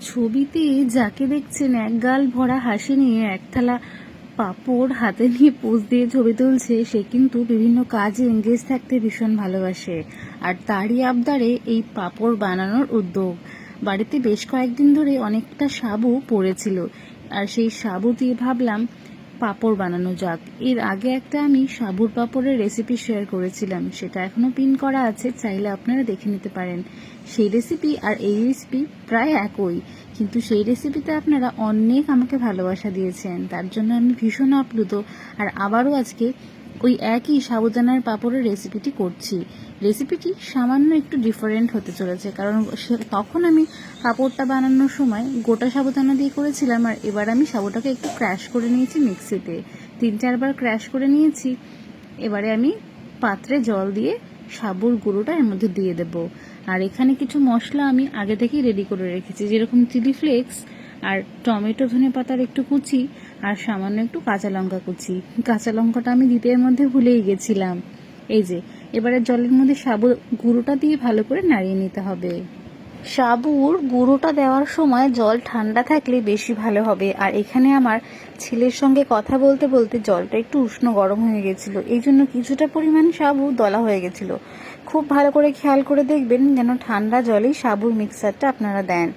ছবিতে যাকে দেখছেন একগাল ভরা হাসি নিয়ে এক থালা পাঁপড় হাতে নিয়ে পোজ দিয়ে ছবি তুলছে, সে কিন্তু বিভিন্ন কাজে এঙ্গেজ থাকতে ভীষণ ভালোবাসে। আর তারই আবদারে এই পাঁপড় বানানোর উদ্যোগ। বাড়িতে বেশ কয়েকদিন ধরে অনেকটা সাবু পড়েছিল, আর সেই সাবু দিয়ে ভাবলাম পাঁপড় বানানো যাক। এর আগে একটা আমি সাবুর পাঁপড়ের রেসিপি শেয়ার করেছিলাম, সেটা এখনো পিন করা আছে, চাইলে আপনারা দেখে নিতে পারেন। সেই রেসিপি আর এই রেসিপি প্রায় একই, কিন্তু সেই রেসিপিতে আপনারা অনেক আমাকে ভালোবাসা দিয়েছেন, তার জন্য আমি ভীষণ আপ্লুত। আর আবারও আজকে ওই একই সাবুদানার পাঁপড়ের রেসিপিটি করছি। রেসিপিটি সামান্য একটু ডিফারেন্ট হতে চলেছে, কারণ তখন আমি পাঁপড়টা বানানোর সময় গোটা সাবুদানা দিয়ে করেছিলাম, আর এবার আমি সাবুটাকে একটু ক্র্যাশ করে নিয়েছি মিক্সিতে, 3-4 বার ক্র্যাশ করে নিয়েছি। এবারে আমি পাত্রে জল দিয়ে সাবুর গুঁড়োটা এর মধ্যে দিয়ে দেব। আর এখানে কিছু মশলা আমি আগে থেকেই রেডি করে রেখেছি, যেরকম চিলি ফ্লেক্স আর টমেটো ধনেপাতার একটু কুচি আর সামান্য একটু কাঁচা লঙ্কা কুচি। কাঁচা লঙ্কাটা আমি দিতে এর মধ্যে ভুলেই গেছিলাম। এই যে এবারে জলের মধ্যে সাবুর গুঁড়োটা দিয়ে ভালো করে নাড়িয়ে নিতে হবে। সাবুর গুঁড়োটা দেওয়ার সময় জল ঠান্ডা থাকলে বেশি ভালো হবে। আর এখানে আমার ছেলের সঙ্গে কথা বলতে বলতে জলটা একটু উষ্ণ গরম হয়ে গেছিল, এই জন্য কিছুটা পরিমাণ সাবু দলা হয়ে গেছিল। খুব ভালো করে খেয়াল করে দেখবেন যেন ঠান্ডা জলেই সাবুর মিক্সারটা আপনারা দেন।